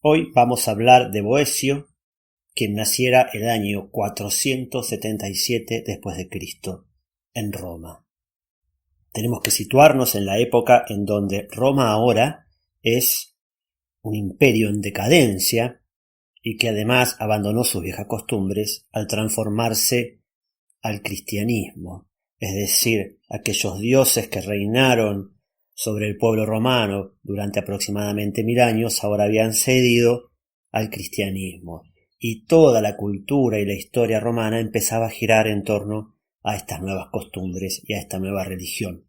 Hoy vamos a hablar de Boecio, quien naciera el año 477 después de Cristo en Roma. Tenemos que situarnos en la época en donde Roma ahora es un imperio en decadencia y que además abandonó sus viejas costumbres al transformarse al cristianismo, es decir, aquellos dioses que reinaron sobre el pueblo romano durante aproximadamente 1000 años ahora habían cedido al cristianismo, y toda la cultura y la historia romana empezaba a girar en torno a estas nuevas costumbres y a esta nueva religión.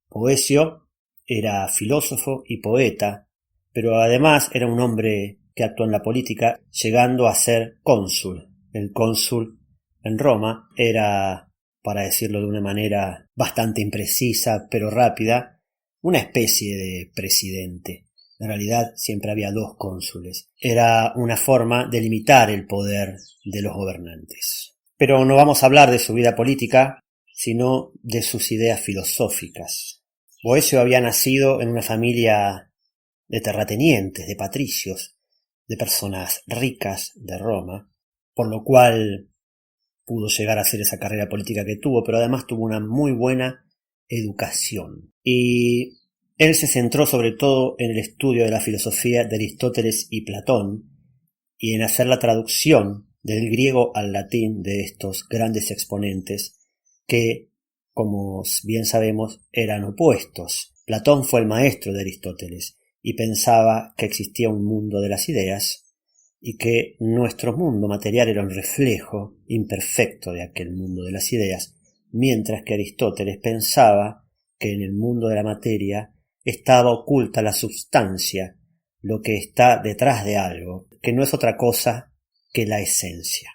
Boecio era filósofo y poeta, pero además era un hombre que actuó en la política, llegando a ser cónsul. El cónsul en Roma era, para decirlo de una manera bastante imprecisa pero rápida, una especie de presidente. En realidad siempre había dos cónsules. Era una forma de limitar el poder de los gobernantes. Pero no vamos a hablar de su vida política, sino de sus ideas filosóficas. Boecio había nacido en una familia de terratenientes, de patricios, de personas ricas de Roma, por lo cual pudo llegar a hacer esa carrera política que tuvo, pero además tuvo una muy buena educación. Y él se centró sobre todo en el estudio de la filosofía de Aristóteles y Platón, y en hacer la traducción del griego al latín de estos grandes exponentes que, como bien sabemos, eran opuestos. Platón fue el maestro de Aristóteles y pensaba que existía un mundo de las ideas y que nuestro mundo material era un reflejo imperfecto de aquel mundo de las ideas, mientras que Aristóteles pensaba que en el mundo de la materia estaba oculta la substancia, lo que está detrás de algo, que no es otra cosa que la esencia.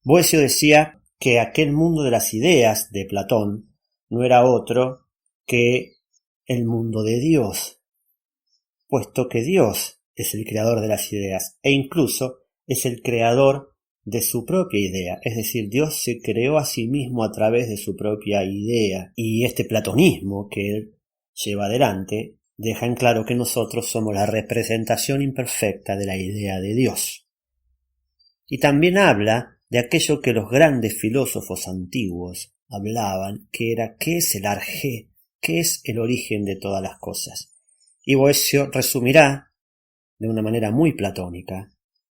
Boecio decía que aquel mundo de las ideas de Platón no era otro que el mundo de Dios, puesto que Dios es el creador de las ideas e incluso es el creador de su propia idea, es decir, Dios se creó a sí mismo a través de su propia idea, y este platonismo que él lleva adelante deja en claro que nosotros somos la representación imperfecta de la idea de Dios. Y también habla de aquello que los grandes filósofos antiguos hablaban, que era ¿qué es el arjé? ¿Qué es el origen de todas las cosas? Y Boecio resumirá de una manera muy platónica,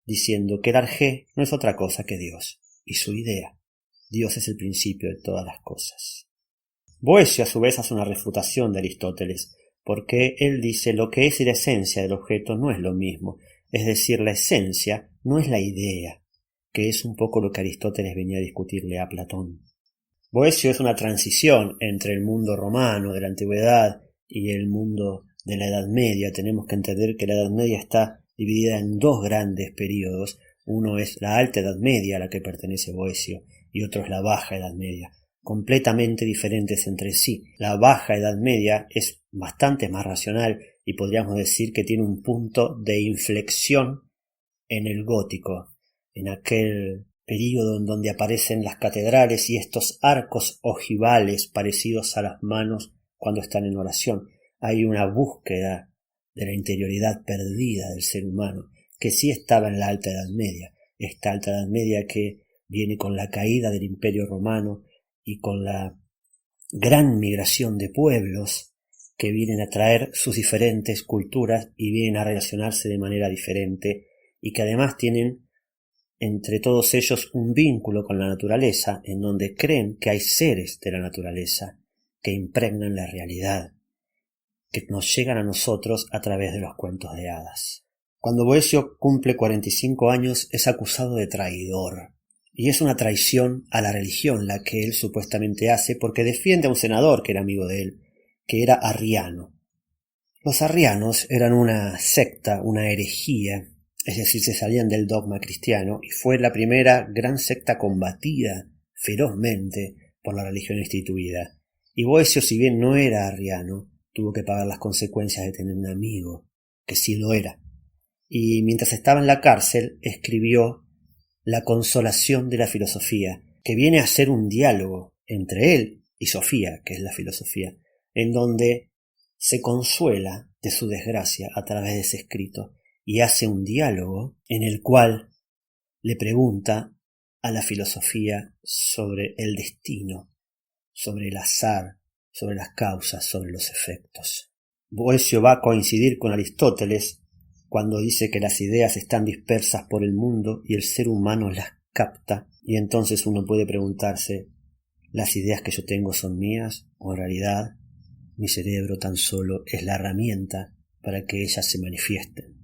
diciendo que el arjé no es otra cosa que Dios y su idea. Dios es el principio de todas las cosas. Boecio a su vez hace una refutación de Aristóteles, porque él dice lo que es la esencia del objeto no es lo mismo, es decir, la esencia no es la idea, que es un poco lo que Aristóteles venía a discutirle a Platón. Boecio es una transición entre el mundo romano de la antigüedad y el mundo de la Edad Media. Tenemos que entender que la Edad Media está dividida en dos grandes períodos. Uno es la Alta Edad Media, a la que pertenece Boecio, y otro es la Baja Edad Media, completamente diferentes entre sí. La Baja Edad Media es bastante más racional y podríamos decir que tiene un punto de inflexión en el gótico, en aquel período en donde aparecen las catedrales y estos arcos ojivales parecidos a las manos cuando están en oración. Hay una búsqueda de la interioridad perdida del ser humano que sí estaba en la Alta Edad Media, esta Alta Edad Media que viene con la caída del Imperio Romano y con la gran migración de pueblos que vienen a traer sus diferentes culturas y vienen a relacionarse de manera diferente y que además tienen entre todos ellos un vínculo con la naturaleza en donde creen que hay seres de la naturaleza que impregnan la realidad, que nos llegan a nosotros a través de los cuentos de hadas. Cuando Boecio cumple 45 años es acusado de traidor, y es una traición a la religión la que él supuestamente hace porque defiende a un senador que era amigo de él, que era arriano. Los arrianos eran una secta, una herejía, es decir, se salían del dogma cristiano, y fue la primera gran secta combatida ferozmente por la religión instituida. Y Boecio, si bien no era arriano, tuvo que pagar las consecuencias de tener un amigo que sí lo era. Y mientras estaba en la cárcel escribió La consolación de la filosofía, que viene a ser un diálogo entre él y Sofía, que es la filosofía, en donde se consuela de su desgracia a través de ese escrito y hace un diálogo en el cual le pregunta a la filosofía sobre el destino, sobre el azar, sobre las causas, sobre los efectos. Boecio va a coincidir con Aristóteles cuando dice que las ideas están dispersas por el mundo y el ser humano las capta, y entonces uno puede preguntarse, ¿las ideas que yo tengo son mías o en realidad mi cerebro tan solo es la herramienta para que ellas se manifiesten?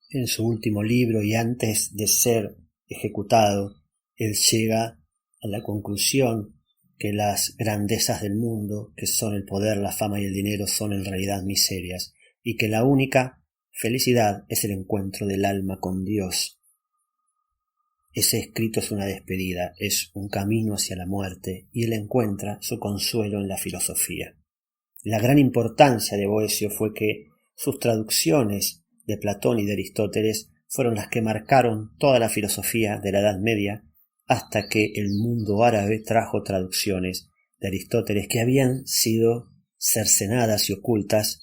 En su último libro y antes de ser ejecutado, él llega a la conclusión que las grandezas del mundo, que son el poder, la fama y el dinero, son en realidad miserias, y que la única felicidad es el encuentro del alma con Dios. Ese escrito es una despedida, es un camino hacia la muerte, y él encuentra su consuelo en la filosofía. La gran importancia de Boecio fue que sus traducciones de Platón y de Aristóteles fueron las que marcaron toda la filosofía de la Edad Media, hasta que el mundo árabe trajo traducciones de Aristóteles que habían sido cercenadas y ocultas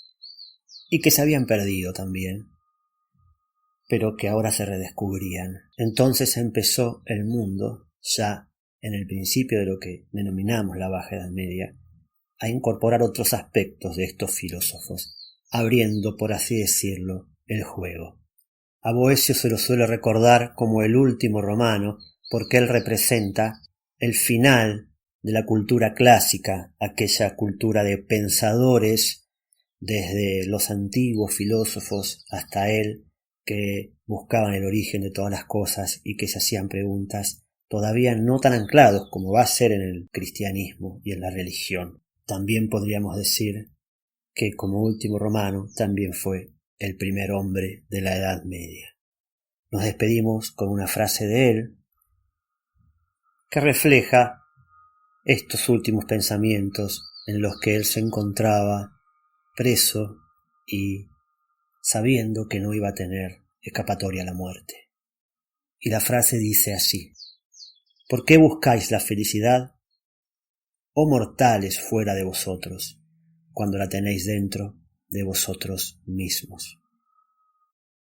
y que se habían perdido también, pero que ahora se redescubrían. Entonces empezó el mundo, ya en el principio de lo que denominamos la Baja Edad Media, a incorporar otros aspectos de estos filósofos, abriendo, por así decirlo, el juego. A Boecio se lo suele recordar como el último romano, porque él representa el final de la cultura clásica, aquella cultura de pensadores desde los antiguos filósofos hasta él, que buscaban el origen de todas las cosas y que se hacían preguntas todavía no tan anclados como va a ser en el cristianismo y en la religión. También podríamos decir que como último romano también fue el primer hombre de la Edad Media. Nos despedimos con una frase de él que refleja estos últimos pensamientos en los que él se encontraba preso y sabiendo que no iba a tener escapatoria a la muerte. Y la frase dice así: ¿por qué buscáis la felicidad, oh mortales, fuera de vosotros, cuando la tenéis dentro de vosotros mismos?